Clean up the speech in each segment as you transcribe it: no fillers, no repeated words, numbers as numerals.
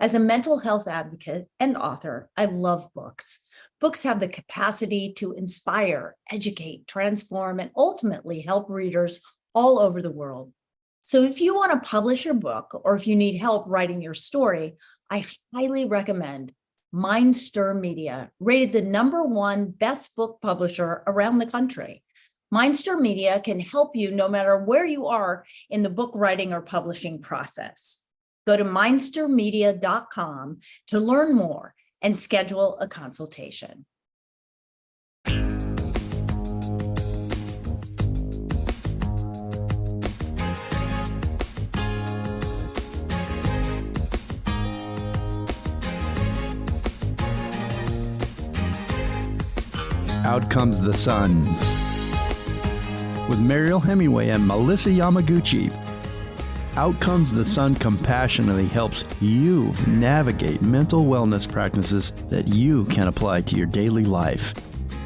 As a mental health advocate and author, I love books. Books have the capacity to inspire, educate, transform, and ultimately help readers all over the world. So if you want to publish your book or if you need help writing your story, I highly recommend Mindstir Media, rated the #1 best book publisher around the country. Mindstir Media can help you no matter where you are in the book writing or publishing process. Go to mindstirmedia.com to learn more and schedule a consultation. Out Comes the Sun with Mariel Hemingway and Melissa Yamaguchi. Out Comes the Sun compassionately helps you navigate mental wellness practices that you can apply to your daily life.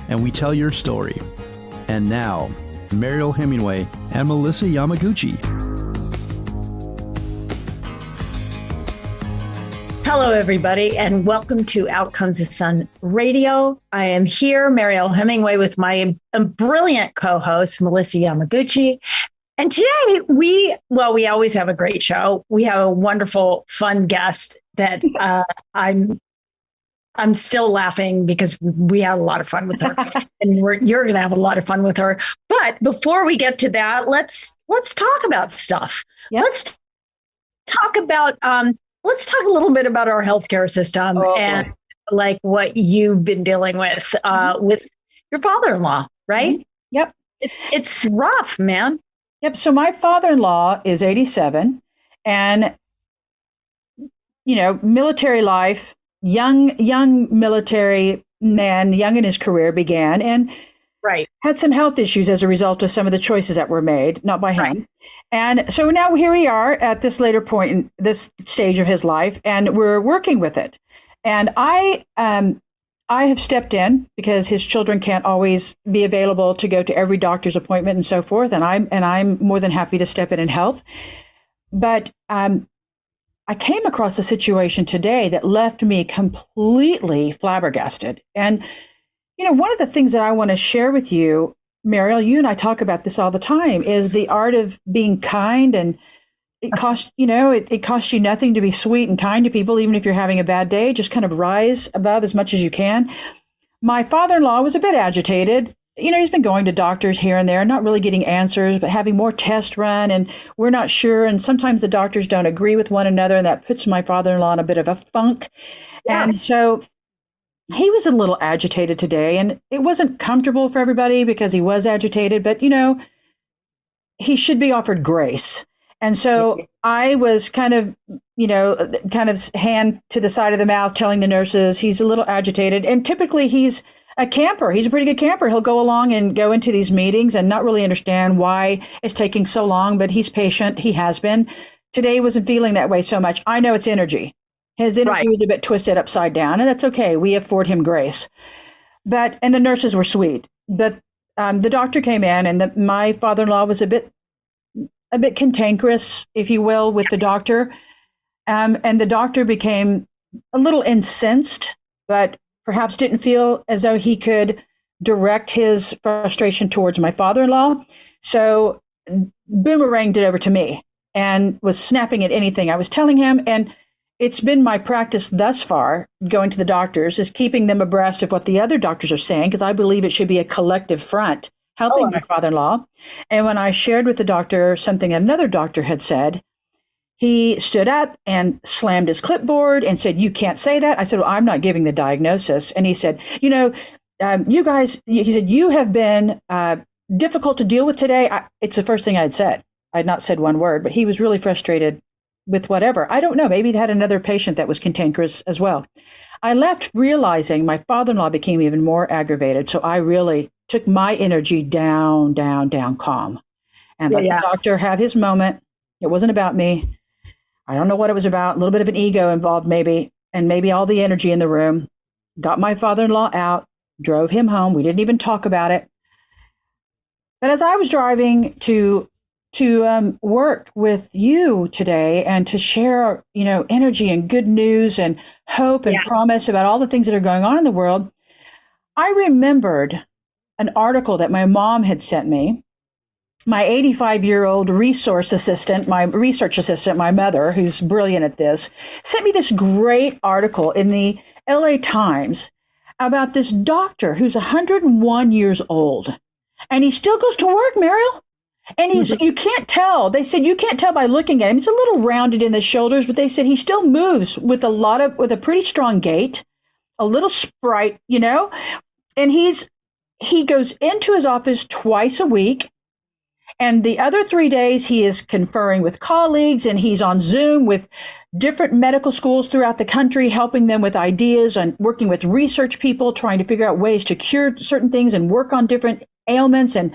And we tell your story. And now, Mariel Hemingway and Melissa Yamaguchi. Hello, everybody, and welcome to Out Comes the Sun Radio. I am here, Mariel Hemingway, with my brilliant co-host, Melissa Yamaguchi. And today we always have a great show. We have a wonderful, fun guest that I'm still laughing because we had a lot of fun with her, and you're going to have a lot of fun with her. But before we get to that, let's talk about stuff. Yep. Let's talk a little bit about our healthcare system and like what you've been dealing with your father-in-law, right? Mm-hmm. Yep. It's rough, man. Yep. So my father-in-law is 87 and, military life, young military man, young in his career began and had some health issues as a result of some of the choices that were made, not by him. Right. And so now here we are at this later point in this stage of his life, and we're working with it. And I have stepped in because his children can't always be available to go to every doctor's appointment and so forth. And I'm more than happy to step in and help. But I came across a situation today that left me completely flabbergasted. And one of the things that I want to share with you, Mariel, you and I talk about this all the time, is the art of being kind. And it costs, it costs you nothing to be sweet and kind to people, even if you're having a bad day. Just kind of rise above as much as you can. My father-in-law was a bit agitated. He's been going to doctors here and there, not really getting answers, but having more tests run, and we're not sure. And sometimes the doctors don't agree with one another, and that puts my father-in-law in a bit of a funk. Yeah. And so he was a little agitated today, and it wasn't comfortable for everybody because he was agitated, but, he should be offered grace. And so I was kind of hand to the side of the mouth telling the nurses he's a little agitated. And typically he's a camper. He's a pretty good camper. He'll go along and go into these meetings and not really understand why it's taking so long, but he's patient. He has been. Today he wasn't feeling that way so much. I know it's energy. His energy was a bit twisted upside down, and that's okay. We afford him grace. And the nurses were sweet. But the doctor came in, and my father-in-law was a bit cantankerous, if you will, with the doctor. And the doctor became a little incensed, but perhaps didn't feel as though he could direct his frustration towards my father-in-law. So boomeranged it over to me and was snapping at anything I was telling him. And it's been my practice thus far, going to the doctors, is keeping them abreast of what the other doctors are saying, because I believe it should be a collective front helping my father-in-law. And when I shared with the doctor something another doctor had said, he stood up and slammed his clipboard and said, "You can't say that." I said, "Well, I'm not giving the diagnosis." And he said, you guys, he said, "You have been difficult to deal with today." It's the first thing I had said. I had not said one word, but he was really frustrated with whatever. I don't know. Maybe he'd had another patient that was cantankerous as well. I left realizing my father-in-law became even more aggravated. So I really took my energy down, calm, and let the doctor have his moment. It wasn't about me. I don't know what it was about. A little bit of an ego involved maybe, and maybe all the energy in the room. Got my father-in-law out, drove him home. We didn't even talk about it. But as I was driving to work with you today and to share, energy and good news and hope and promise about all the things that are going on in the world. I remembered an article that my mom had sent me. My 85-year-old research assistant, my mother, who's brilliant at this, sent me this great article in the LA Times about this doctor who's 101 years old. And he still goes to work, Mariel. And you can't tell. They said you can't tell by looking at him. He's a little rounded in the shoulders, but they said he still moves with a pretty strong gait, a little sprite, And he goes into his office twice a week. And the other 3 days he is conferring with colleagues, and he's on Zoom with different medical schools throughout the country, helping them with ideas and working with research people, trying to figure out ways to cure certain things and work on different ailments and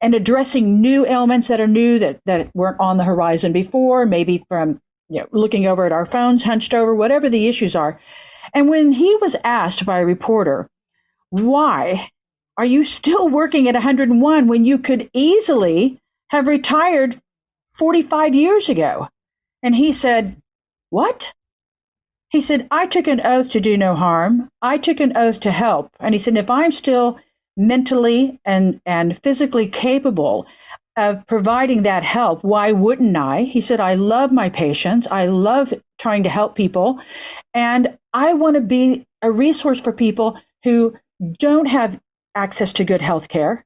addressing new ailments that are new that weren't on the horizon before, maybe from looking over at our phones, hunched over, whatever the issues are. And when he was asked by a reporter, why are you still working at 101 when you could easily have retired 45 years ago? And he said, what? He said, I took an oath to do no harm. I took an oath to help. And he said, if I'm still mentally and physically capable of providing that help, why wouldn't I? He said, I love my patients. I love trying to help people. And I want to be a resource for people who don't have access to good health care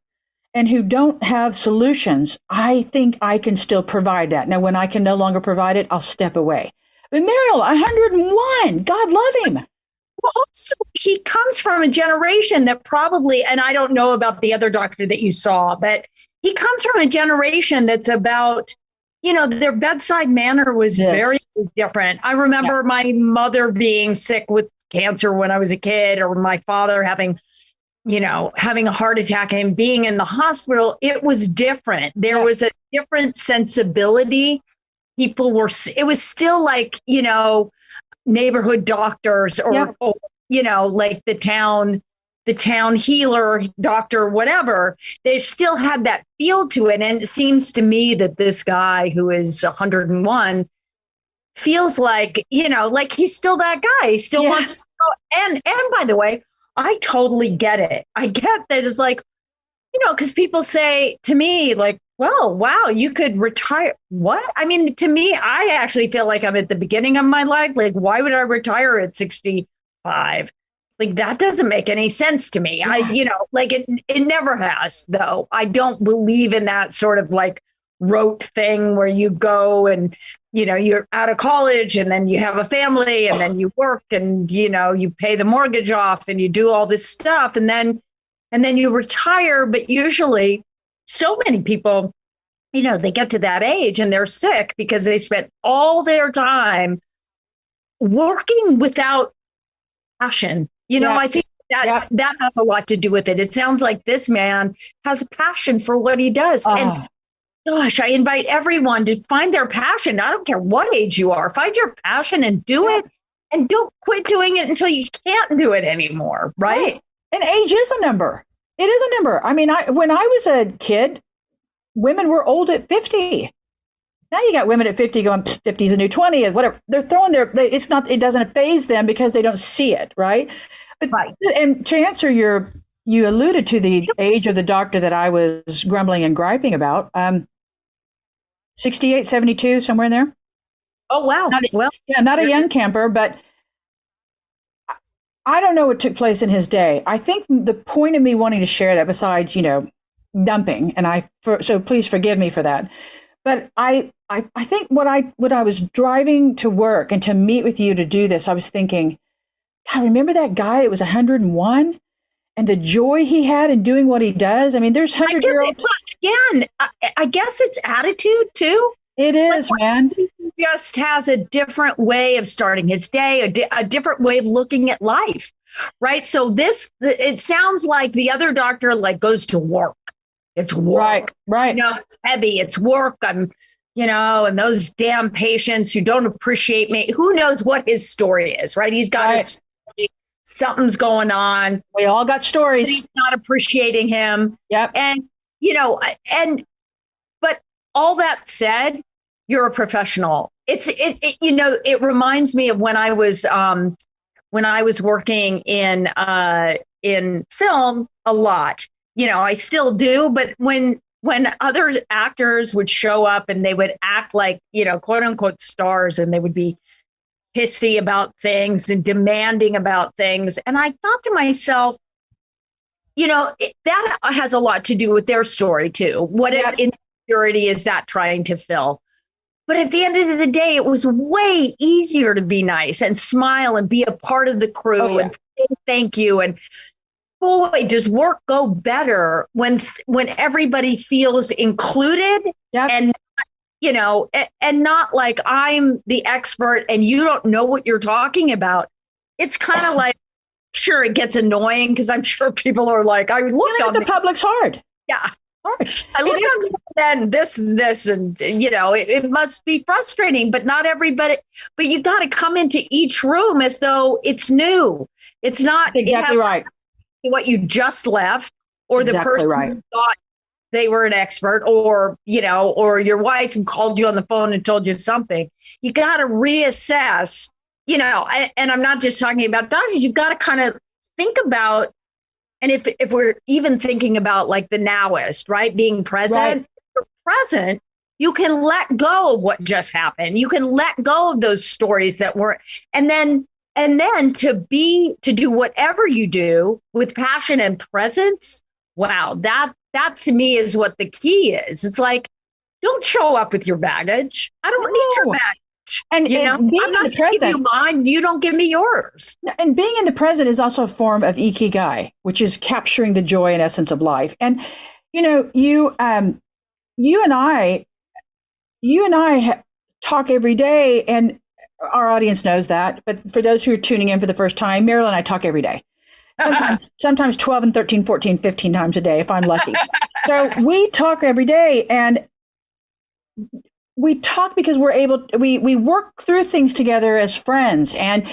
and who don't have solutions. I think I can still provide that. Now, when I can no longer provide it, I'll step away. But Mariel, 101, God love him. Well, also, he comes from a generation that probably, and I don't know about the other doctor that you saw, but he comes from a generation that's about, their bedside manner was very different. I remember my mother being sick with cancer when I was a kid, or my father having a heart attack and being in the hospital. It was different. There was a different sensibility. It was still like, neighborhood doctors or like the town healer doctor, whatever. They still had that feel to it. And it seems to me that this guy who is 101 feels like, like he's still that guy. He still wants to go. And by the way, I totally get it. I get that it's like, because people say to me, like, well, wow, you could retire. What? I mean, to me, I actually feel like I'm at the beginning of my life. Like, why would I retire at 65? Like, that doesn't make any sense to me. It never has, though. I don't believe in that sort of like rote thing where you go and, you're out of college and then you have a family and then you work and, you pay the mortgage off and you do all this stuff and then you retire. But usually so many people, they get to that age and they're sick because they spent all their time working without passion. I think that has a lot to do with it. It sounds like this man has a passion for what he does. And gosh, I invite everyone to find their passion. I don't care what age you are. Find your passion and do it. And don't quit doing it until you can't do it anymore. Right. And age is a number. It is a number. I mean, when I was a kid, women were old at 50. Now you got women at 50 going, 50 is a new 20 and whatever. They're throwing it doesn't faze them because they don't see it. Right. But, and to answer you alluded to the age of the doctor that I was grumbling and griping about. 68, 72, somewhere in there. Oh, wow. Not a young camper, but I don't know what took place in his day. I think the point of me wanting to share that, besides, dumping, and so please forgive me for that. But I think when I was driving to work and to meet with you to do this, I was thinking, God, remember that guy that was 101 and the joy he had in doing what he does? I mean, there's 100-year-olds. Again, I guess it's attitude too. It is, man. He just has a different way of starting his day, a different way of looking at life, right? So it sounds like the other doctor goes to work. It's work. Right. It's heavy. It's work. And those damn patients who don't appreciate me. Who knows what his story is, right? He's got his story. Something's going on. We all got stories. He's not appreciating him. Yep. And, but all that said, you're a professional. It reminds me of when I was working in film a lot. I still do, but when other actors would show up and they would act like, quote unquote stars, and they would be pissy about things and demanding about things. And I thought to myself, that has a lot to do with their story too. What insecurity is that trying to fill? But at the end of the day, it was way easier to be nice and smile and be a part of the crew and say thank you. And boy, does work go better when everybody feels included and and not like I'm the expert and you don't know what you're talking about. It's kind of like, sure, it gets annoying because I'm sure people are like, I looked on the public's hard. Yeah. I looked on and this, and it must be frustrating, but not everybody. But you got to come into each room as though it's new. It's not That's exactly right. What you just left, or the person who thought they were an expert, or your wife who called you on the phone and told you something. You got to reassess. And I'm not just talking about doctors. You've got to kind of think about. And if we're even thinking about like the nowist, right? Being present, if you're present, you can let go of what just happened. You can let go of those stories that were, and then to do whatever you do with passion and presence. Wow. That to me is what the key is. It's like, don't show up with your baggage. I don't need your baggage. And being I'm not in the present, give you mine. You don't give me yours. And being in the present is also a form of ikigai, which is capturing the joy and essence of life. And you and I talk every day, and our audience knows that. But for those who are tuning in for the first time, Mariel and I talk every day. Sometimes 12 and 13, 14, 15 times a day if I'm lucky. So we talk every day, and we talk because we work through things together as friends, and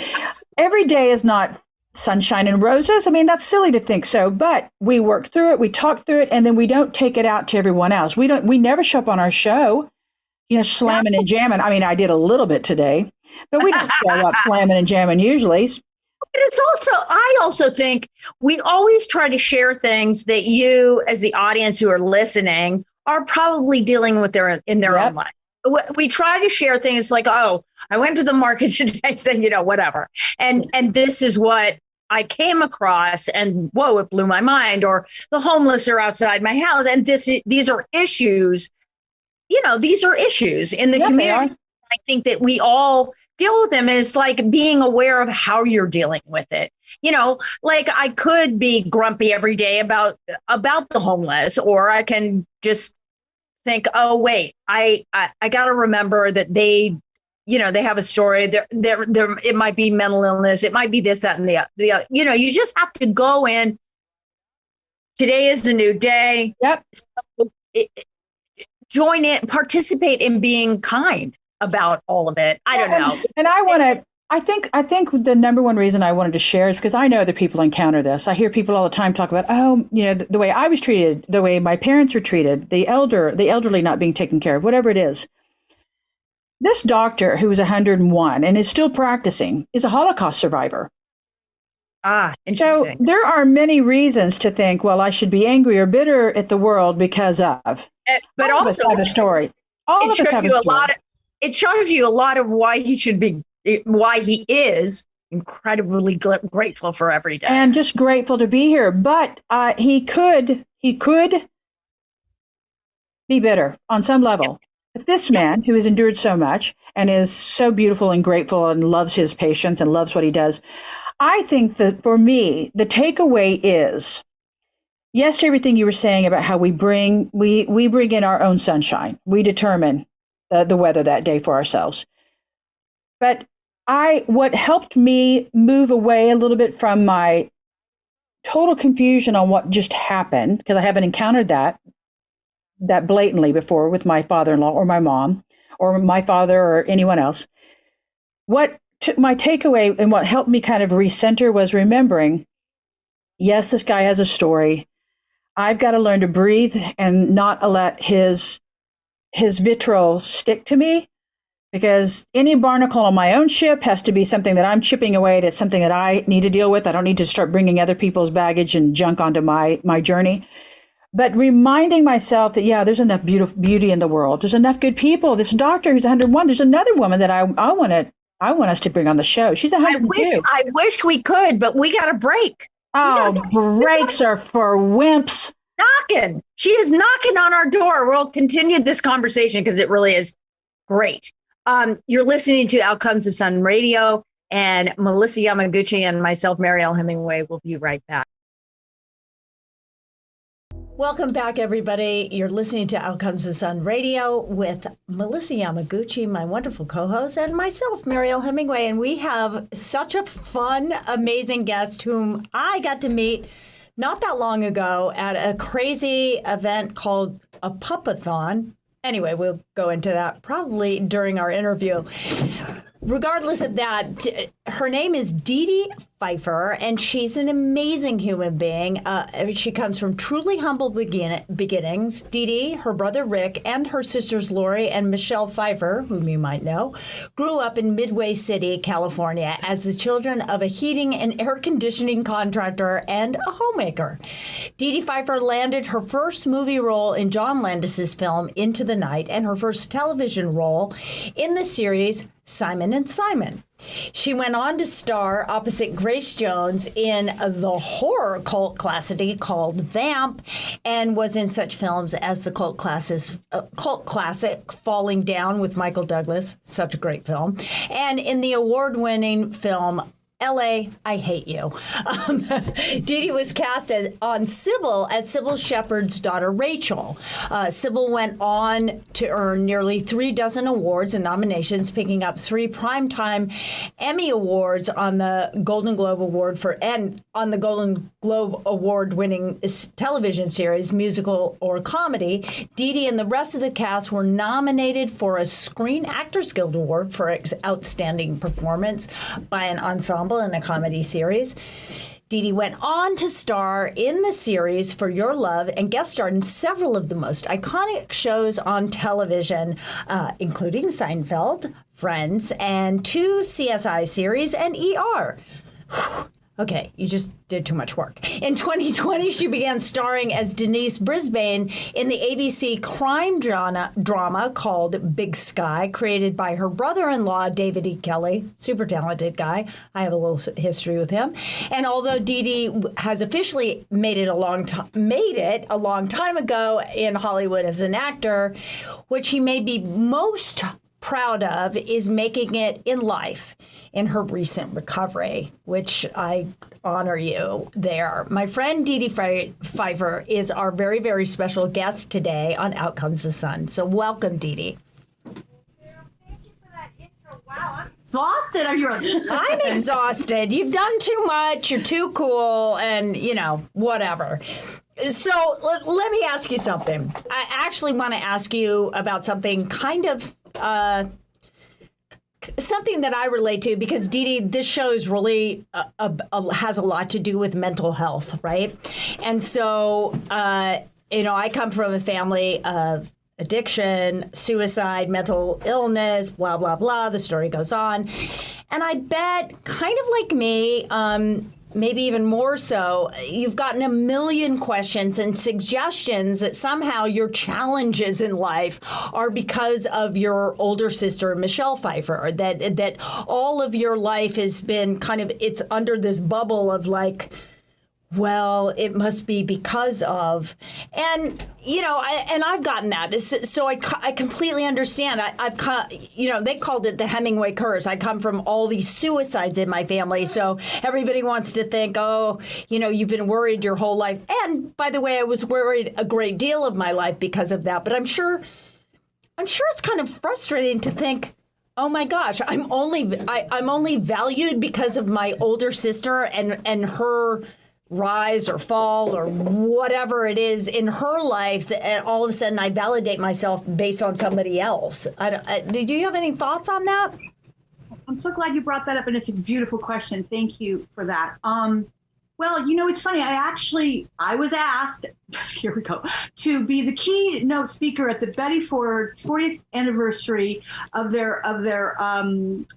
every day is not sunshine and roses. I mean, that's silly to think so, but we work through it, we talk through it, and then we don't take it out to everyone else. We never show up on our show, slamming and jamming. I mean, I did a little bit today, but we don't show up slamming and jamming usually. I also think we always try to share things that you, as the audience who are listening, are probably dealing with in their own life. We try to share things like, oh, I went to the market today, saying, whatever. And this is what I came across, and whoa, it blew my mind. Or the homeless are outside my house. And these are issues, these are issues in the community. I think that we all deal with them. It's like being aware of how you're dealing with it. Like I could be grumpy every day about the homeless, or I can just think, oh wait, I got to remember that they have a story. There it might be mental illness, it might be this, that, and the you just have to go in. Today is a new day. Yep. So join in, participate in being kind about all of it. I don't know. And I think the number one reason I wanted to share is because I know that people encounter this. I hear people all the time talk about, the way I was treated, the way my parents were treated, the elderly not being taken care of, whatever it is. This doctor who was 101 and is still practicing is a Holocaust survivor. Interesting. So there are many reasons to think, well, I should be angry or bitter at the world because of. But all also, of us have a story. All of us have a story. It shows you a lot of why he is incredibly grateful for every day, and just grateful to be here. But he could be bitter on some level. But this man who has endured so much and is so beautiful and grateful and loves his patients and loves what he does, I think that for me, the takeaway is yes to everything you were saying about how we bring in our own sunshine. We determine the weather that day for ourselves. But what helped me move away a little bit from my total confusion on what just happened, because I haven't encountered that blatantly before with my father-in-law or my mom or my father or anyone else. What took my takeaway and what helped me kind of recenter was remembering, yes, this guy has a story. I've got to learn to breathe and not let his his vitriol stick to me, because any barnacle on my own ship has to be something that I'm chipping away. That's something that I need to deal with. I don't need to start bringing other people's baggage and junk onto my journey. But reminding myself that, yeah, there's enough beauty in the world. There's enough good people. This doctor who's 101. There's another woman that I want us to bring on the show. She's 102. I wish we could, but we got a break. Oh, breaks are for wimps. Knocking. She is knocking on our door. We'll continue this conversation because it really is great. You're listening to Out Comes the Sun Radio, and Melissa Yamaguchi and myself, Mariel Hemingway, will be right back. Welcome back, everybody. You're listening to Out Comes the Sun Radio with Melissa Yamaguchi, my wonderful co-host, and myself, Mariel Hemingway. And we have such a fun, amazing guest whom I got to meet not that long ago at a crazy event called a Pupathon. Anyway, we'll go into that probably during our interview. Regardless of that, her name is Dedee Pfeiffer, and she's an amazing human being. She comes from truly humble beginnings. Dedee, her brother Rick, and her sisters Lori and Michelle Pfeiffer, whom you might know, grew up in Midway City, California, as the children of a heating and air conditioning contractor and a homemaker. Dedee Pfeiffer landed her first movie role in John Landis's film Into the Night, and her first television role in the series Simon and Simon. She went on to star opposite Grace Jones in the horror cult classic called Vamp, and was in such films as the cult classic Falling Down with Michael Douglas, such a great film, and in the award-winning film L.A., I Hate You. Dedee was cast on Cybil as Cybil Shepherd's daughter, Rachel. Cybil went on to earn nearly 36 awards and nominations, picking up 3 Primetime Emmy Awards on the Golden Globe Award-winning television series, musical or comedy. Dedee and the rest of the cast were nominated for a Screen Actors Guild Award for outstanding performance by an ensemble in a comedy series. Dedee went on to star in the series For Your Love and guest starred in several of the most iconic shows on television, including Seinfeld, Friends, and 2 CSI series and ER. Okay, you just did too much work. In 2020, she began starring as Denise Brisbane in the ABC crime drama called Big Sky, created by her brother-in-law, David E. Kelley, super talented guy. I have a little history with him. And although Dedee has officially made it a long time ago in Hollywood as an actor, what she may be most proud of is making it in life in her recent recovery, which I honor you there. My friend Dedee Pfeiffer is our very, very special guest today on Out Comes the Sun. So welcome, Dedee. Thank you for that intro. Wow, I'm exhausted. Are you? I'm exhausted. You've done too much. You're too cool, and whatever. So let me ask you something. I actually want to ask you about something kind of something that I relate to, because Dedee, this show is really has a lot to do with mental health, right? And so, I come from a family of addiction, suicide, mental illness, blah, blah, blah. The story goes on. And I bet, kind of like me, maybe even more so, you've gotten a million questions and suggestions that somehow your challenges in life are because of your older sister, Michelle Pfeiffer, that all of your life has been it's under this bubble of well, it must be because of, and I've gotten that, so I completely understand. They called it the Hemingway curse. I come from all these suicides in my family, so everybody wants to think, you've been worried your whole life. And by the way, I was worried a great deal of my life because of that. But I'm sure it's kind of frustrating to think, oh my gosh, I'm only valued because of my older sister and her rise or fall or whatever it is in her life, and all of a sudden I validate myself based on somebody else. Do you have any thoughts on that? I'm so glad you brought that up, and it's a beautiful question. Thank you for that. Well, it's funny. I was asked here we go, to be the keynote speaker at the Betty Ford 40th anniversary of their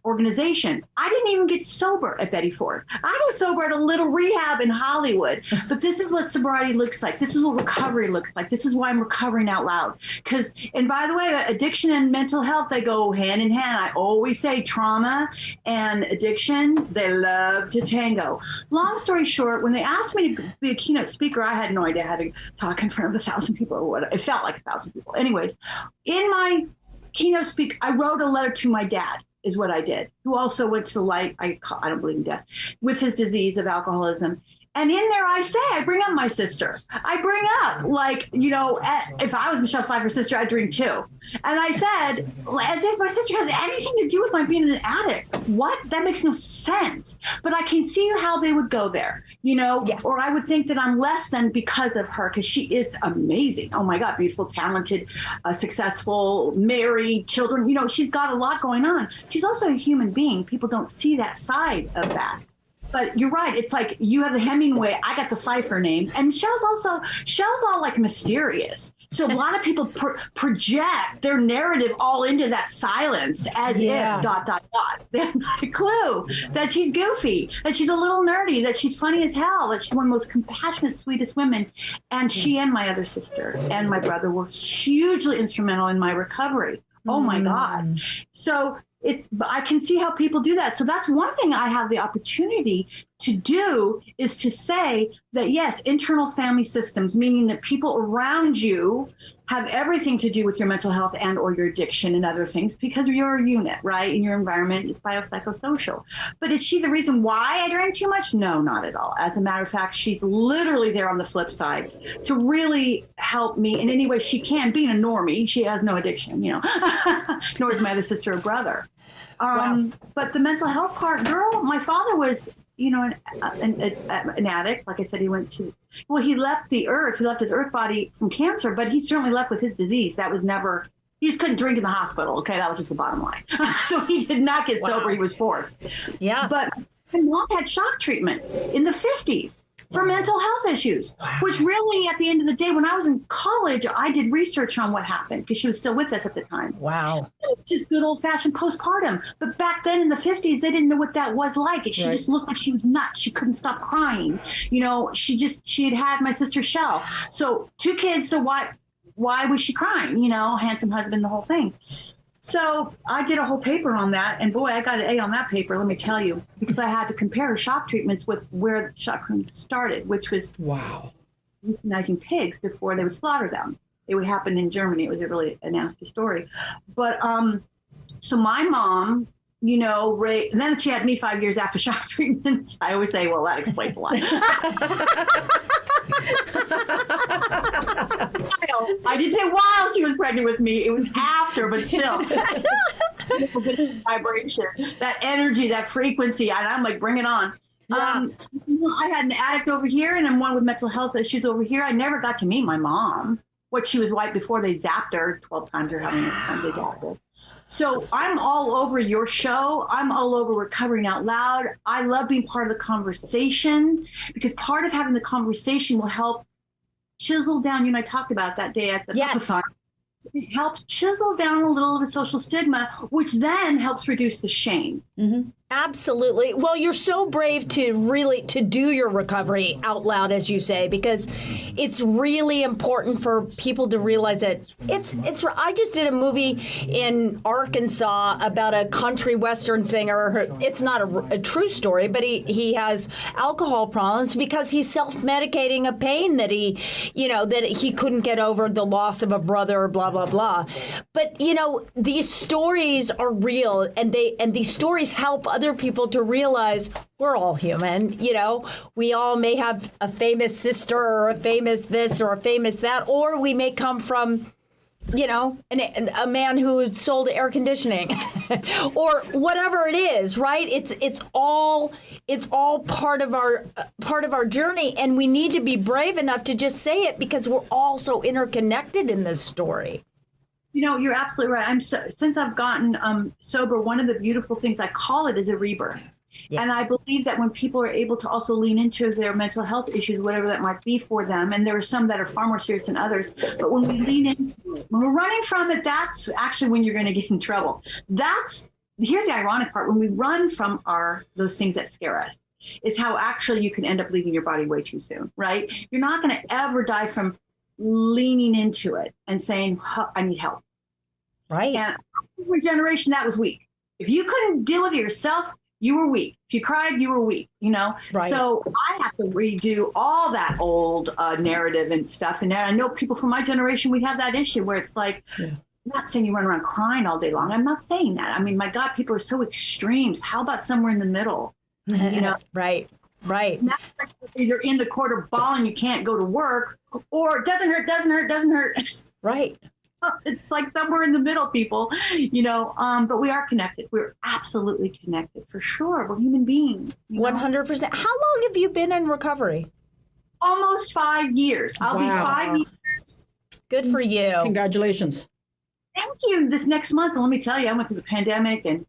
organization. I didn't even get sober at Betty Ford. I was sober at a little rehab in Hollywood. But this is what sobriety looks like. This is what recovery looks like. This is why I'm recovering out loud. And by the way, addiction and mental health, they go hand in hand. I always say trauma and addiction, they love to tango. Long story short, when they asked me to be a keynote speaker, I had no idea how to talk in front of 1,000 people or what. It felt like 1,000 people. Anyways, in my keynote speak, I wrote a letter to my dad, is what I did, who also went to the light. I don't believe in death, with his disease of alcoholism. And in there, I bring up my sister. I bring up, if I was Michelle Pfeiffer's sister, I'd drink too. And I said, as if my sister has anything to do with my being an addict. What? That makes no sense. But I can see how they would go there, or I would think that I'm less than because of her, because she is amazing. Oh my God, beautiful, talented, successful, married, children. She's got a lot going on. She's also a human being. People don't see that side of that. But you're right. It's like you have the Hemingway. I got the Pfeiffer name. And Shell's all like mysterious. So a lot of people project their narrative all into that silence as if ... They have not a clue that she's goofy, that she's a little nerdy, that she's funny as hell, that she's one of the most compassionate, sweetest women. And she and my other sister and my brother were hugely instrumental in my recovery. Oh, my God. So I can see how people do that. So that's one thing I have the opportunity to do, is to say that, yes, internal family systems, meaning that people around you have everything to do with your mental health and or your addiction and other things, because you're a unit, right? In your environment, it's biopsychosocial. But is she the reason why I drank too much? No, not at all. As a matter of fact, she's literally there on the flip side to really help me in any way she can. Being a normie, she has no addiction, nor is my other sister or brother. Wow. But the mental health part, girl, my father was, an addict. Like I said, he left the earth. He left his earth body from cancer, but he certainly left with his disease. That was never, he just couldn't drink in the hospital. Okay. That was just the bottom line. So he did not get sober. He was forced. Yeah. But my mom had shock treatments in the 50s. For mental health issues, which really, at the end of the day, when I was in college, I did research on what happened because she was still with us at the time. Wow. It was just good old-fashioned postpartum. But back then in the 50s, they didn't know what that was like. She just looked like she was nuts. She couldn't stop crying. She had my sister Shell. So 2 kids, so why was she crying? Handsome husband, the whole thing. So I did a whole paper on that, and boy, I got an A on that paper, let me tell you, because I had to compare shock treatments with where the shock treatments started, which was euthanizing pigs before they would slaughter them. It would happen in Germany. It was a nasty story. But so my mom, and then she had me 5 years after shock treatments. I always say, well, that explains a lot. I didn't say while she was pregnant with me. It was after, but still. Vibration, that energy, that frequency. And I'm like, bring it on. Yeah. I had an addict over here and then one with mental health issues over here. I never got to meet my mom. What she was like before they zapped her 12 times or how many times they zapped her. So I'm all over your show. I'm all over Recovering Out Loud. I love being part of the conversation because part of having the conversation will help chisel down. You and I talked about that day at the hackathon. It helps chisel down a little of the social stigma, which then helps reduce the shame. Mm-hmm. Absolutely. Well, you're so brave to do your recovery out loud, as you say, because it's really important for people to realize that it's. I just did a movie in Arkansas about a country western singer. It's not a true story, but he has alcohol problems because he's self-medicating a pain that he couldn't get over the loss of a brother, blah blah blah. But these stories are real, and these stories help other people to realize we're all human. We all may have a famous sister or a famous this or a famous that, or we may come from, a man who sold air conditioning or whatever it is, right? It's all part of our journey, and we need to be brave enough to just say it because we're all so interconnected in this story. You're absolutely right. Since I've gotten sober, one of the beautiful things I call it is a rebirth. Yeah. And I believe that when people are able to also lean into their mental health issues, whatever that might be for them, and there are some that are far more serious than others, but when we lean into it, when we're running from it, that's actually when you're going to get in trouble. Here's the ironic part. When we run from those things that scare us, it's how actually you can end up leaving your body way too soon, right? You're not going to ever die from leaning into it and saying, I need help. Right. And for a generation, that was weak. If you couldn't deal with it yourself, you were weak. If you cried, you were weak, Right. So I have to redo all that old narrative and stuff. And I know people from my generation, we have that issue where it's like, I'm not saying you run around crying all day long. I'm not saying that. I mean, my God, people are so extremes. How about somewhere in the middle? Right. It's not like you're in the corner bawling, you can't go to work, or it doesn't hurt. Right. It's like somewhere in the middle, people, but we are connected. We're absolutely connected for sure. We're human beings. 100%. How long have you been in recovery? Almost 5 years. I'll be 5 years. Good for you. Congratulations. Thank you. This next month, let me tell you, I went through the pandemic, and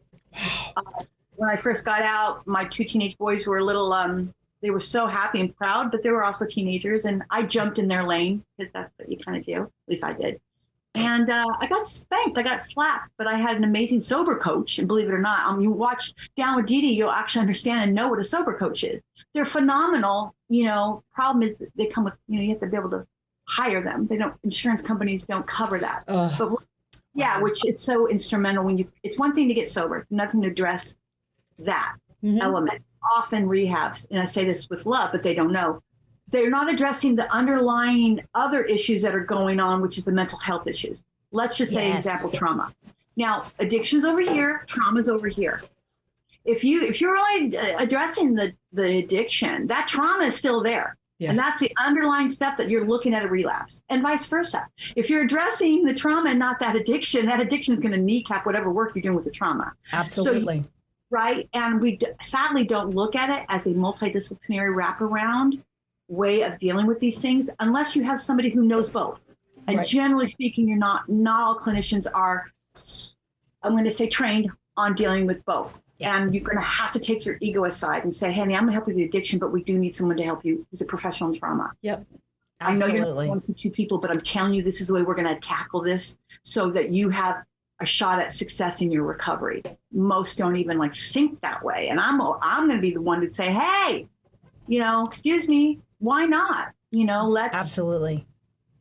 when I first got out, my 2 teenage boys were a little, they were so happy and proud, but they were also teenagers, and I jumped in their lane because that's what you kind of do. At least I did. And I got spanked. I got slapped, but I had an amazing sober coach. And believe it or not, you watch Down with Dedee, you'll actually understand and know what a sober coach is. They're phenomenal. Problem is that they come with, you have to be able to hire them. Insurance companies don't cover that. Which is so instrumental it's one thing to get sober. It's nothing to address that element. Often rehabs, and I say this with love, but they don't know. They're not addressing the underlying other issues that are going on, which is the mental health issues. Let's just say, example, trauma. Now, addiction's over here, trauma's over here. If you're only addressing the addiction, that trauma is still there. Yeah. And that's the underlying stuff that you're looking at a relapse, and vice versa. If you're addressing the trauma and not that addiction is going to kneecap whatever work you're doing with the trauma. Absolutely. Right. And we sadly don't look at it as a multidisciplinary wraparound way of dealing with these things unless you have somebody who knows both. And generally speaking, not all clinicians are, I'm going to say, trained on dealing with both. Yeah. And you're going to have to take your ego aside and say, hey, I'm going to help you with the addiction, but we do need someone to help you who's a professional in trauma. Yep. Absolutely. I know you're not one to 2 people, but I'm telling you, this is the way we're going to tackle this so that you have a shot at success in your recovery. Most don't even think that way. And I'm going to be the one to say, hey, excuse me, why not? Let's. Absolutely.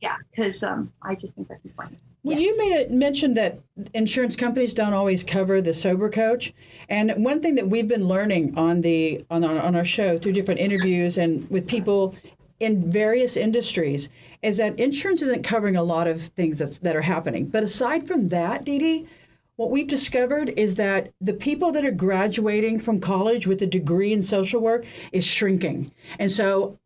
Yeah, because I just think that's important. Well, you made mention that insurance companies don't always cover the sober coach, and one thing that we've been learning on our show through different interviews and with people in various industries is that insurance isn't covering a lot of things that are happening. But aside from that, Dedee, what we've discovered is that the people that are graduating from college with a degree in social work is shrinking. And so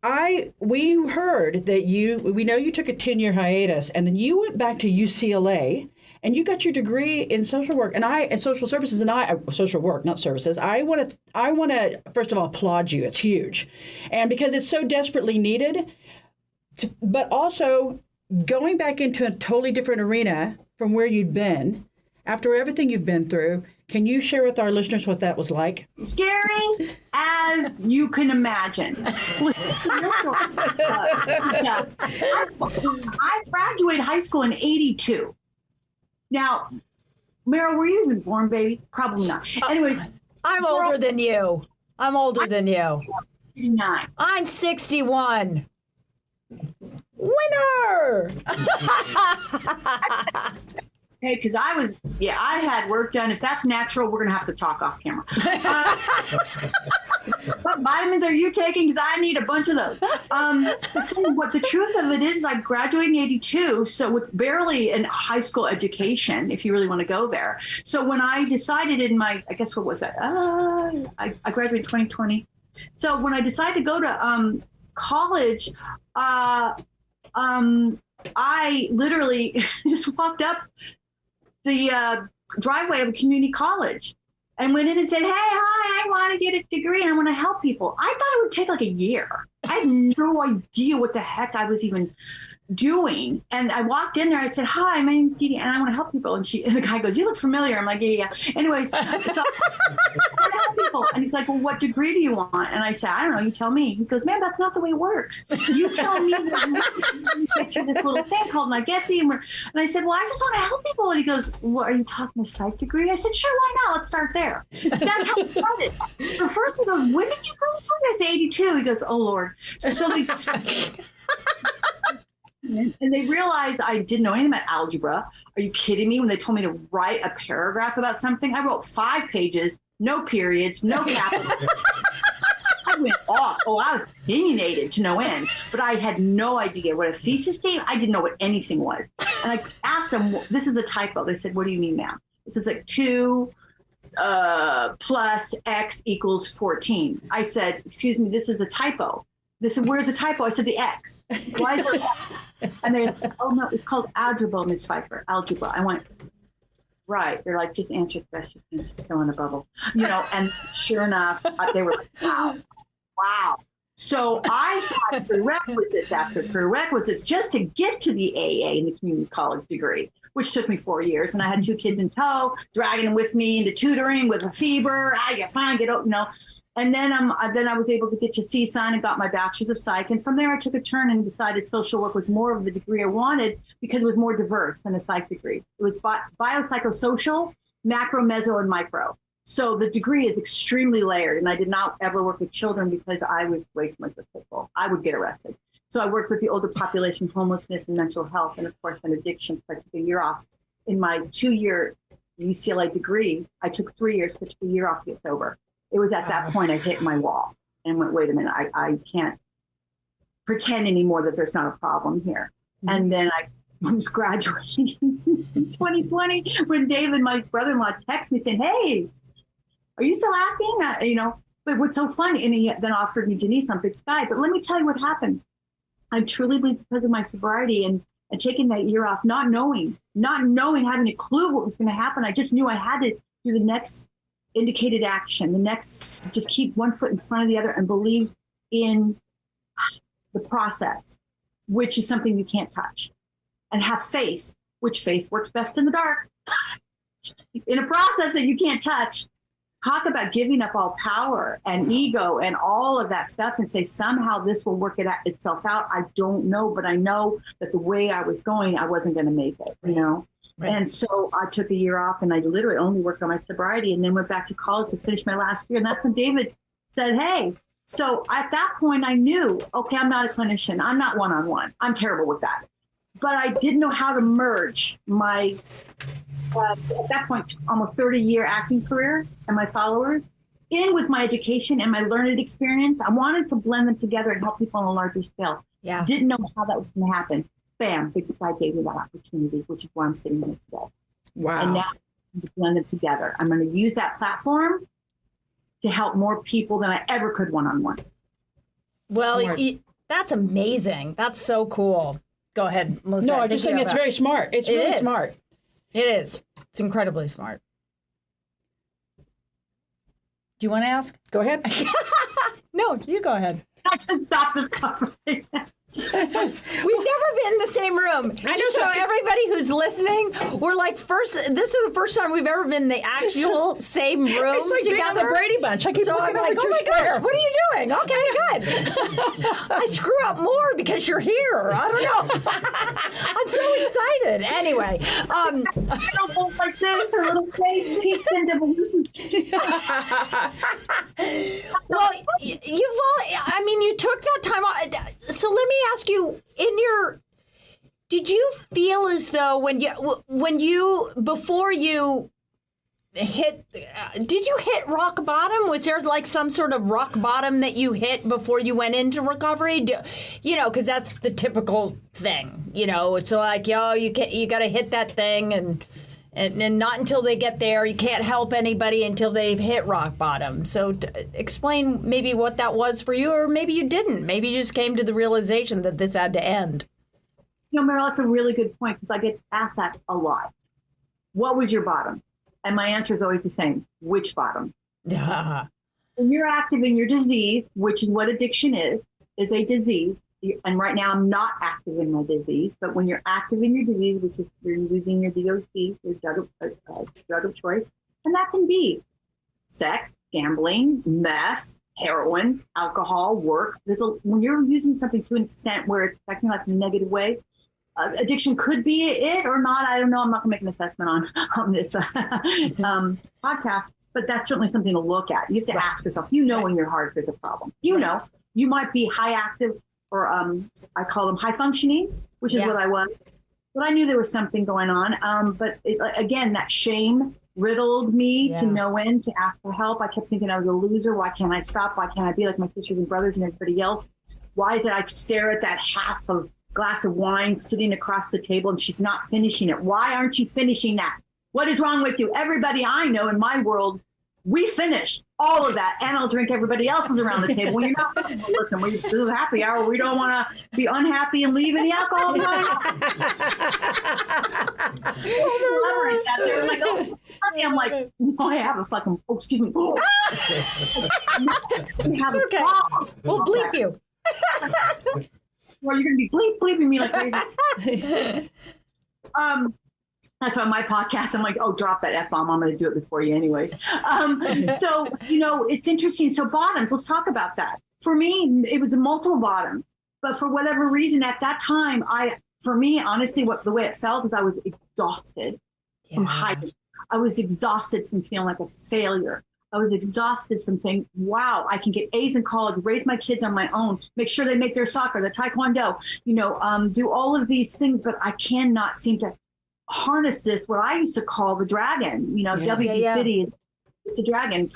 we heard that we know you took a 10-year hiatus, and then you went back to UCLA and you got your degree in social work and social services, and social work, not services. I want to first of all applaud you. It's huge, and because it's so desperately needed, but also going back into a totally different arena from where you'd been. After everything you've been through, can you share with our listeners what that was like? Scary as you can imagine. I graduated high school in 82. Now, Mariel, were you even born, baby? Probably not. Anyway. I'm older than you. I'm 69. I'm 61. Winner! Okay, because I had work done. If that's natural, we're going to have to talk off camera. What vitamins are you taking? Because I need a bunch of those. What the truth of it is I graduated in 82, so with barely a high school education, if you really want to go there. So when I decided what was that? I graduated in 2020. So when I decided to go to college, I literally just walked up the driveway of a community college and went in and said, hey, hi, I want to get a degree and I want to help people. I thought it would take like a year. I had no idea what the heck I was even doing. And I walked in there. I said, "Hi, my name's Dedee, and I want to help people." And the guy goes, "You look familiar." I'm like, "Yeah." Anyways, so I help people. And he's like, "Well, what degree do you want?" And I said, "I don't know. You tell me." He goes, "Man, that's not the way it works. You tell me what you get to this little thing called Nuggetsi." And I said, "Well, I just want to help people." And he goes, "Well, are you talking a psych degree?" I said, "Sure, why not? Let's start there." That's how it started. So first he goes, "When did you graduate?" I said, 82. He goes, "Oh, Lord." So they and they realized I didn't know anything about algebra. Are you kidding me? When they told me to write a paragraph about something, I wrote 5 pages, no periods, no capitals. I went off. Oh, I was opinionated to no end, but I had no idea what a thesis statement. I didn't know what anything was. And I asked them, "This is a typo." They said, "What do you mean, ma'am?" This is like 2 plus X equals 14. I said, "Excuse me, this is a typo." They said, "Where's the typo?" I said, "The X." "Why is there X?" And they said, "Oh, no, it's called algebra, Ms. Pfeiffer, algebra." I went, "Right." They're like, "Just answer the question, just fill in a bubble." And sure enough, they were like, wow. So I had prerequisites after prerequisites just to get to the AA in the community college degree, which took me 4 years. And I had 2 kids in tow, dragging them with me into tutoring with a fever. I get fine, And then I was able to get to CSUN and got my bachelor's of psych. And from there, I took a turn and decided social work was more of the degree I wanted because it was more diverse than a psych degree. It was biopsychosocial, macro, meso, and micro. So the degree is extremely layered. And I did not ever work with children because I was way too much of a pitbull. I would get arrested. So I worked with the older population, homelessness and mental health, and of course, an addiction. So I took a year off. In my 2-year UCLA degree, I took 3 years to take a year off to get sober. It was at that point I hit my wall and went, "Wait a minute, I can't pretend anymore that there's not a problem here." Mm-hmm. And then I was graduating in 2020 when David, my brother-in-law, texted me saying, "Hey, are you still acting?" But what's so funny, and he then offered me Denise on Big Sky. But let me tell you what happened. I truly believe because of my sobriety and taking that year off, not knowing, having a clue what was going to happen. I just knew I had to do the next indicated action, just keep one foot in front of the other and believe in the process, which is something you can't touch, and have faith, which faith works best in the dark, in a process that you can't touch. Talk about giving up all power and ego and all of that stuff and say, somehow this will work itself out. I don't know, but I know that the way I was going, I wasn't going to make it, Right. And so I took a year off and I literally only worked on my sobriety and then went back to college to finish my last year. And that's when David said, "Hey." So at that point I knew, okay, I'm not a clinician. I'm not one-on-one. I'm terrible with that. But I didn't know how to merge my, at that point, almost 30-year acting career and my followers in with my education and my learned experience. I wanted to blend them together and help people on a larger scale. Yeah. Didn't know how that was going to happen. Bam, Big Sky gave me that opportunity, which is why I'm sitting here today. Wow. And now I'm going to blend them together. I'm going to use that platform to help more people than I ever could one-on-one. Well, that's amazing. That's so cool. Go ahead, Melissa. No, I just think it's very smart. It's really smart. It is. It's incredibly smart. Do you want to ask? Go ahead. No, you go ahead. I should stop this conversation. We've never been in the same room. Just so everybody who's listening, we're like this is the first time we've ever been in the actual same room it's like together. The Brady Bunch. I keep looking like, oh my gosh, what are you doing? Okay, good. I screw up more because you're here. I don't know. I'm so excited. Anyway, little like this, her little face peeks into Well, you took that time off. So let me ask you, did you feel as though before you hit, did you hit rock bottom? Was there like some sort of rock bottom that you hit before you went into recovery? Because that's the typical thing, it's like, you got to hit that thing and not until they get there. You can't help anybody until they've hit rock bottom. So explain maybe what that was for you, or maybe you didn't. Maybe you just came to the realization that this had to end. Mariel, that's a really good point because I get asked that a lot. What was your bottom? And my answer is always the same. Which bottom? Yeah. When you're active in your disease, which is what addiction is a disease, and right now I'm not active in my disease, but when you're active in your disease, which is you're using your DOC, your drug of choice, and that can be sex, gambling, meth, heroin, alcohol, work. When you're using something to an extent where it's affecting life in a negative way, addiction could be it or not. I don't know. I'm not going to make an assessment on this podcast, but that's certainly something to look at. You have to ask yourself, when your heart is a problem. You might be high active or I call them high functioning, which is what I was. But I knew there was something going on. But again, that shame riddled me to no end to ask for help. I kept thinking I was a loser. Why can't I stop? Why can't I be like my sisters and brothers and everybody else? Why is it I stare at that half of glass of wine sitting across the table and she's not finishing it? Why aren't you finishing that? What is wrong with you? Everybody I know in my world, we finished all of that, and I'll drink everybody else's around the table. When you're not, listen, this is a happy hour. We don't want to be unhappy and leave any alcohol behind. They're like, oh, it's funny. I'm like, no, I have a fucking, excuse me. Oh. It's okay. We'll bleep you. Or you're going to be bleeping me like crazy. That's why my podcast, I'm like, oh, drop that F-bomb. I'm going to do it before you anyways. So, it's interesting. So bottoms, let's talk about that. For me, it was multiple bottoms. But for whatever reason, at that time, honestly, the way it felt was I was exhausted from hiding. I was exhausted from feeling like a failure. I was exhausted from saying, wow, I can get A's in college, raise my kids on my own, make sure they make their soccer, their taekwondo, do all of these things, but I cannot seem to harness this, what I used to call the dragon, WD City, it's a dragon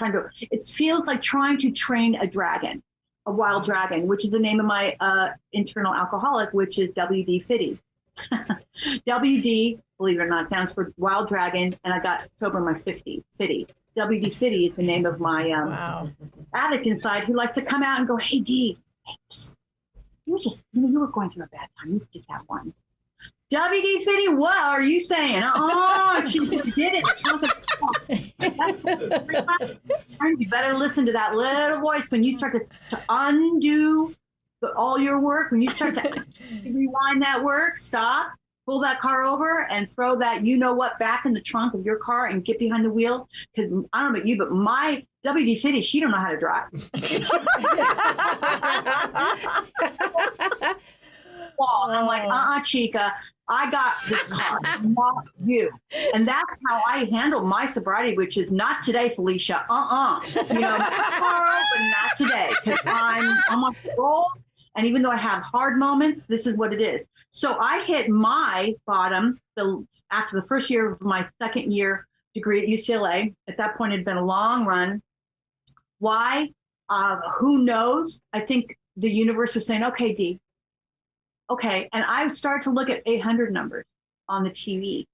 it feels like trying to train a dragon, a wild dragon, which is the name of my internal alcoholic, which is WD City. WD, believe it or not, stands for wild dragon, and I got sober in my 50s. City. WD City is the name of my addict inside who likes to come out and go, hey, D, you were going through a bad time. You just had one. WD City, what are you saying? She did it. You better listen to that little voice when you start to undo all your work. When you start to rewind that work, stop, pull that car over and throw that you-know-what back in the trunk of your car and get behind the wheel. Because I don't know about you, but my WD City, she don't know how to drive. I'm like, chica, I got this car, not you. And that's how I handle my sobriety, which is not today, Felicia. Tomorrow, but not today. Because I'm on the roll. And even though I have hard moments, this is what it is. So I hit my bottom after the first year of my second year degree at UCLA. At that point, it had been a long run. Why? Who knows? I think the universe was saying, okay, D. Okay. And I started to look at 800 numbers on the TV.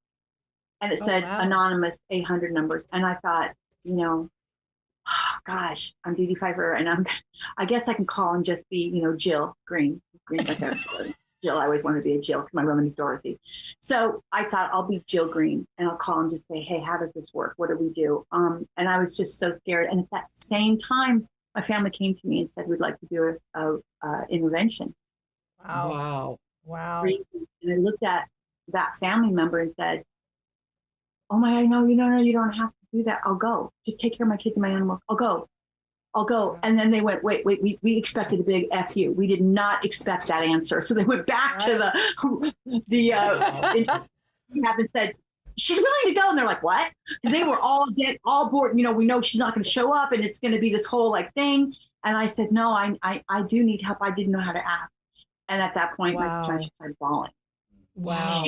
And it said anonymous 800 numbers. And I thought, gosh, I'm Dedee Pfeiffer, and I guess I can call and just be, Jill Green. Green's like a Jill. I always wanted to be a Jill because my woman is Dorothy. So I thought I'll be Jill Green, and I'll call and just say, hey, how does this work? What do we do? And I was just so scared. And at that same time, my family came to me and said, we'd like to do a intervention. Wow. And I looked at that family member and said, oh my, no, you don't have to do that. I'll go. Just take care of my kids and my animals. I'll go. And then they went, wait, we expected a big F you. We did not expect that answer. So they went back to and said, she's willing to go. And they're like, what? And they were all bored. We know she's not going to show up and it's going to be this whole thing. And I said, no, I do need help. I didn't know how to ask. And at that point, my sister started bawling. Wow.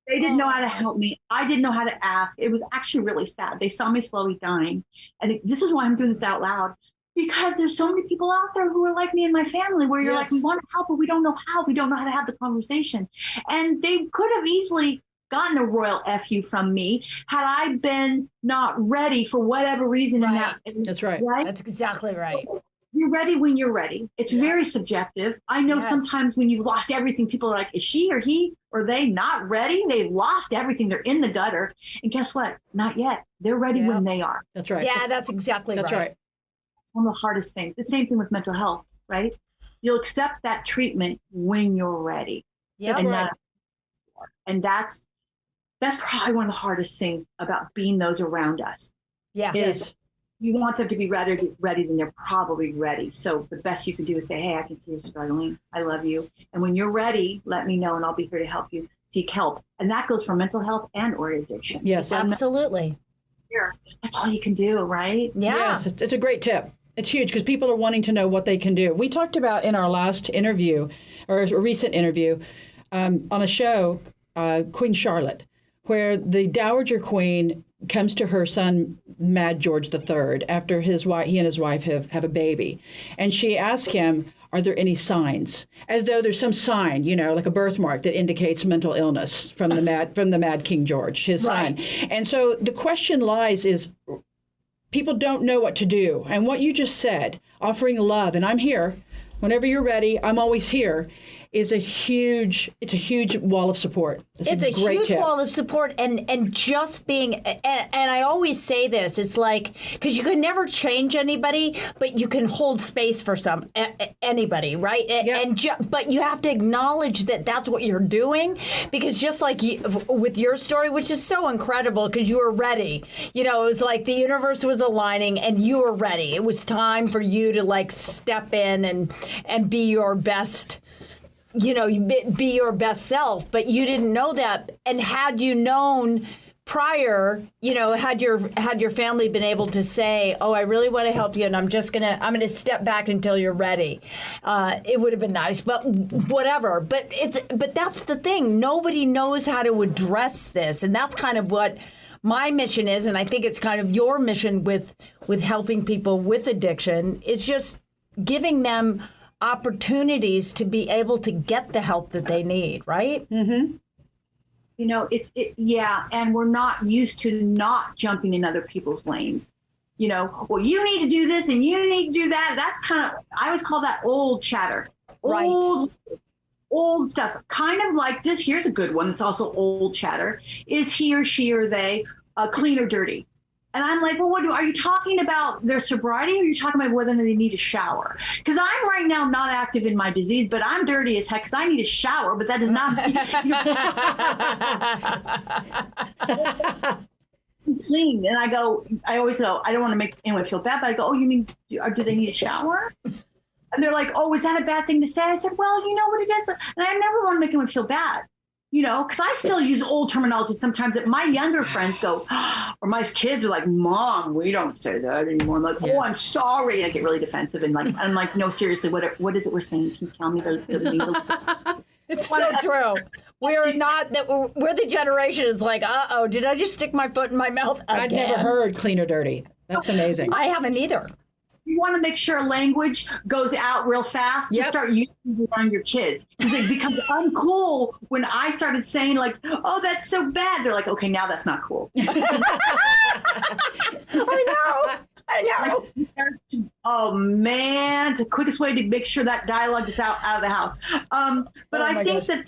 They didn't know how to help me. I didn't know how to ask. It was actually really sad. They saw me slowly dying. And this is why I'm doing this out loud, because there's so many people out there who are like me and my family, where you're like, we want to help, but we don't know how. We don't know how to have the conversation. And they could have easily gotten a royal FU from me had I been not ready for whatever reason. Right. That's right. That's exactly right. You're ready when you're ready. It's very subjective. I know sometimes when you've lost everything, people are like, is she or he or they not ready? They've lost everything. They're in the gutter. And guess what? Not yet. They're ready when they are. That's right. Yeah, that's exactly right. That's right. One of the hardest things. The same thing with mental health, right? You'll accept that treatment when you're ready. Yeah, and that's probably one of the hardest things about being those around us. Yeah. Is you want them to be ready than they're probably ready. So the best you can do is say, hey, I can see you're struggling. I love you. And when you're ready, let me know and I'll be here to help you seek help. And that goes for mental health and or addiction. Yes, absolutely. That's all you can do, right? Yeah. Yes, it's a great tip. It's huge because people are wanting to know what they can do. We talked about in our last interview, or a recent interview, on a show, Queen Charlotte, where the Dowager Queen comes to her son, Mad George III, after he and his wife have a baby. And she asks him, are there any signs? As though there's some sign, like a birthmark that indicates mental illness from the Mad King George, his son. And so the question lies is, people don't know what to do. And what you just said, offering love, and I'm here, whenever you're ready, I'm always here, it's a huge wall of support. It's a huge wall of support, and just being, and I always say this, it's like, because you can never change anybody, but you can hold space for anybody, right? But you have to acknowledge that that's what you're doing, because just like with your story, which is so incredible, because you were ready. It was like the universe was aligning, and you were ready. It was time for you to step in and be your best. Be your best self, but you didn't know that. And had you known prior, had your family been able to say, "Oh, I really want to help you, and I'm gonna step back until you're ready," it would have been nice. But whatever. But that's the thing. Nobody knows how to address this, and that's kind of what my mission is. And I think it's kind of your mission with helping people with addiction is just giving them opportunities to be able to get the help that they need, right? Mm-hmm. And we're not used to not jumping in other people's lanes. Well, you need to do this and you need to do that. That's kind of, I always call that old chatter. Old stuff. Kind of like this. Here's a good one. It's also old chatter. Is he or she or they clean or dirty? And I'm like, well, are you talking about their sobriety, or are you talking about whether they need a shower? Because I'm right now not active in my disease, but I'm dirty as heck because I need a shower, but that does not mean clean. And I always go, I don't want to make anyone feel bad, but I go, oh, you mean, do they need a shower? And they're like, oh, is that a bad thing to say? I said, well, you know what it is? And I never want to make anyone feel bad. Because I still use old terminology sometimes that my younger friends go, or my kids are like, Mom, we don't say that anymore. I'm like, oh, I'm sorry. And I get really defensive. And I'm like, no, seriously, what is it we're saying? Can you tell me the legal? It's so true. We're the generation is like, uh-oh, did I just stick my foot in my mouth again? I'd never heard clean or dirty. That's amazing. I haven't either. You want to make sure language goes out real fast. Just start using it on your kids. Because it becomes uncool when I started saying oh, that's so bad. They're like, okay, now that's not cool. I know. Oh man, it's the quickest way to make sure that dialogue is out of the house. But I think that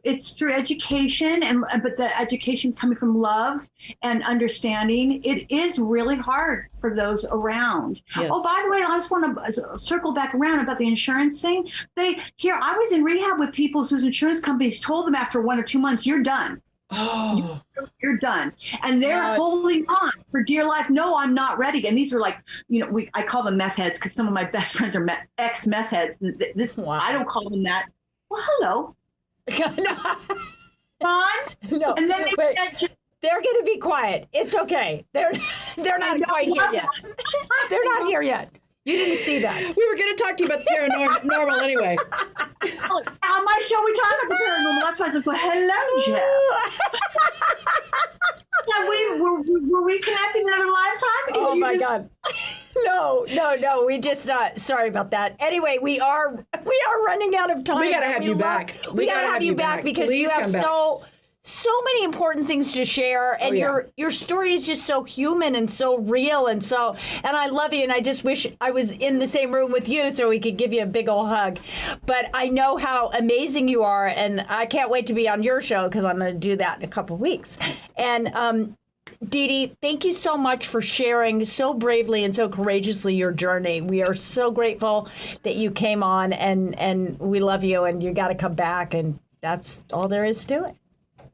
it's through education, but the education coming from love and understanding. It is really hard for those around. Yes. Oh, by the way, I just want to circle back around about the insurance thing. I was in rehab with people whose insurance companies told them after 1 or 2 months, you're done. Oh, you're done. And they're holding on for dear life. No, I'm not ready. And these are I call them meth heads because some of my best friends are ex-meth heads. I don't call them that. Well, hello. No, and then they're going to be quiet. It's okay. They're not quite here yet. They're not here yet. You didn't see that. We were going to talk to you about the paranormal anyway. On my show, we talk about the paranormal. That's why I was like, hello, Jeff. Were we connecting in another lifetime? Oh, my God. No. We just, sorry about that. Anyway, we are running out of time. We got to have you back. We got to have you back because Please you have so many important things to share, and your story is just so human and so real, and I love you, and I just wish I was in the same room with you so we could give you a big old hug. But I know how amazing you are, and I can't wait to be on your show because I'm going to do that in a couple of weeks. And Dedee, thank you so much for sharing so bravely and so courageously your journey. We are so grateful that you came on, and we love you, and you got to come back, and that's all there is to it.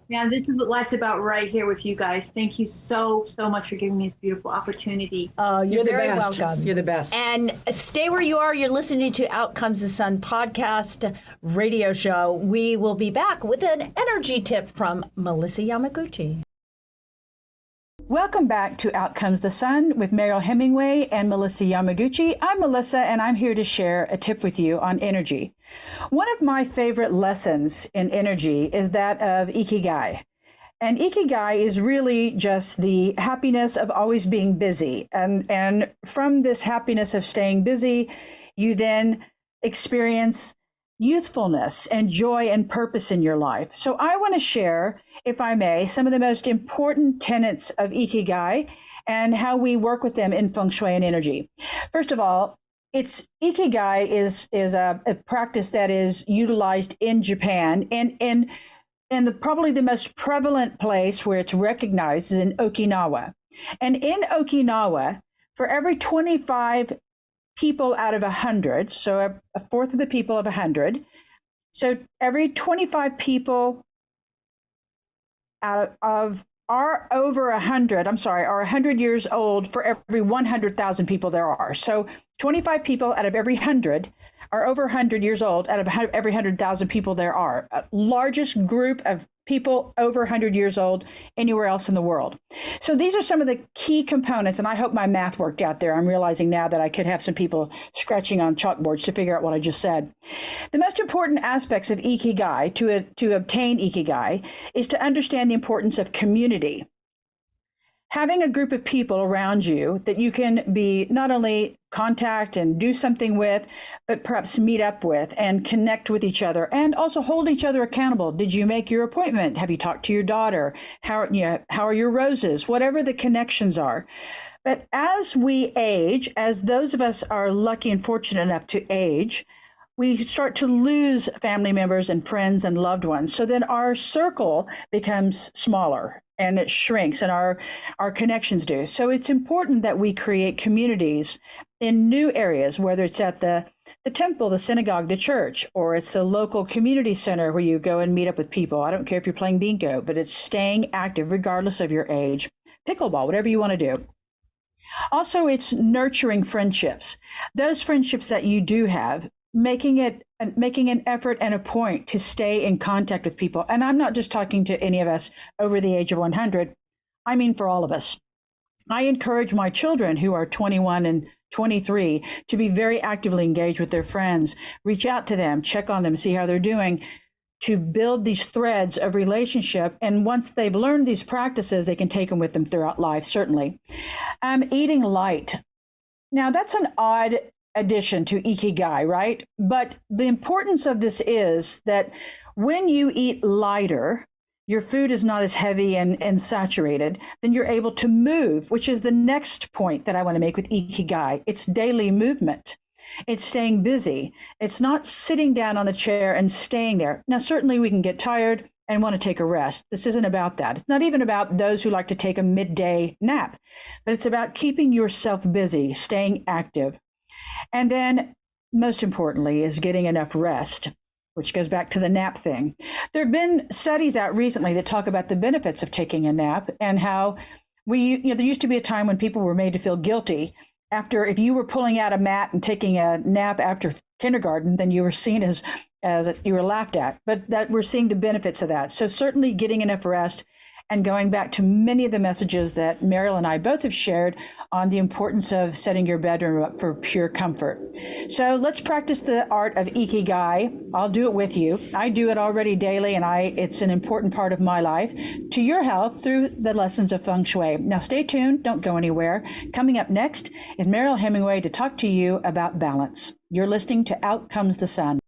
Yeah, this is what life's about right here with you guys. Thank you so much for giving me this beautiful opportunity. You're very the best. welcome. You're the best. And stay where you are. You're listening to Out Comes the Sun podcast radio show. We will be back with an energy tip from Melissa Yamaguchi. Welcome back to Out Comes the Sun with Mariel Hemingway and Melissa Yamaguchi. I'm Melissa, and I'm here to share a tip with you on energy. One of my favorite lessons in energy is that of Ikigai. And Ikigai is really just the happiness of always being busy. And from this happiness of staying busy, you then experience youthfulness and joy and purpose in your life. So I want to share, if I may, some of the most important tenets of Ikigai and how we work with them in feng shui and energy. First of all, Ikigai is a practice that is utilized in Japan, and probably the most prevalent place where it's recognized is in Okinawa. And in Okinawa, for every 25 people out of 100, so a fourth of the people of 100, so every 25 people out of are over 100, are 100 years old for every 100,000 people there are. So 25 people out of every 100 are over 100 years old out of every 100,000 people there are. Largest group of people over 100 years old anywhere else in the world. So these are some of the key components, and I hope my math worked out there. I'm realizing now that I could have some people scratching on chalkboards to figure out what I just said. The most important aspects of Ikigai, to obtain Ikigai, is to understand the importance of community. Having a group of people around you that you can be not only contact and do something with, but perhaps meet up with and connect with each other and also hold each other accountable. Did you make your appointment? Have you talked to your daughter? How are your roses? Whatever the connections are. But as we age, as those of us are lucky and fortunate enough to age, we start to lose family members and friends and loved ones. So then our circle becomes smaller and it shrinks, and our connections do. So it's important that we create communities in new areas, whether it's at the temple, the synagogue, the church, or it's the local community center where you go and meet up with people. I don't care if you're playing bingo, but it's staying active regardless of your age. Pickleball, whatever you want to do. Also, it's nurturing friendships. Those friendships that you do have, making an effort and a point to stay in contact with people. And I'm not just talking to any of us over the age of 100. I mean, for all of us. I encourage my children who are 21 and 23 to be very actively engaged with their friends, reach out to them, check on them, see how they're doing, to build these threads of relationship. And once they've learned these practices, they can take them with them throughout life, certainly. Eating light. Now, that's an odd addition to Ikigai, right? But the importance of this is that when you eat lighter, your food is not as heavy and saturated, then you're able to move, which is the next point that I want to make with Ikigai. It's daily movement. It's staying busy. It's not sitting down on the chair and staying there. Now, certainly we can get tired and want to take a rest. This isn't about that. It's not even about those who like to take a midday nap, but it's about keeping yourself busy, staying active. And then, most importantly, is getting enough rest, which goes back to the nap thing. There have been studies out recently that talk about the benefits of taking a nap and how there used to be a time when people were made to feel guilty if you were pulling out a mat and taking a nap after kindergarten, then you were seen as you were laughed at. But that we're seeing the benefits of that. So certainly getting enough rest, and going back to many of the messages that Mariel and I both have shared on the importance of setting your bedroom up for pure comfort. So let's practice the art of Ikigai. I'll do it with you. I do it already daily, and it's an important part of my life, to your health through the lessons of feng shui. Now stay tuned, don't go anywhere. Coming up next is Mariel Hemingway to talk to you about balance. You're listening to Out Comes the Sun.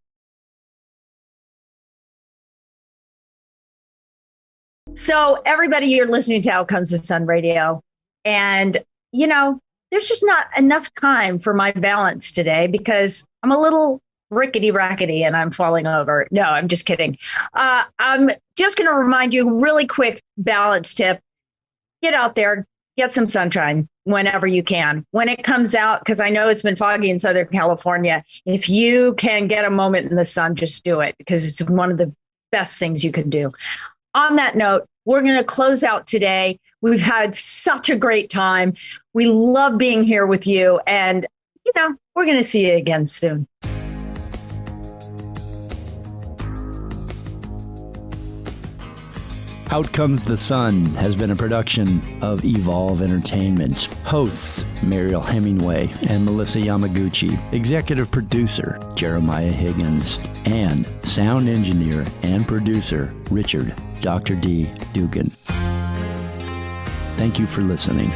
So everybody, you're listening to Out Comes the Sun Radio. And, there's just not enough time for my balance today because I'm a little rickety-rackety and I'm falling over. No, I'm just kidding. I'm just going to remind you really quick balance tip. get out there, get some sunshine whenever you can. When it comes out, because I know it's been foggy in Southern California, if you can get a moment in the sun, just do it, because it's one of the best things you can do. On that note, we're going to close out today. We've had such a great time. We love being here with you. And, we're going to see you again soon. Out Comes the Sun has been a production of Evolve Entertainment. Hosts Mariel Hemingway and Melissa Yamaguchi. Executive producer Jeremiah Higgins. And sound engineer and producer Richard Dr. D. Dugan. Thank you for listening.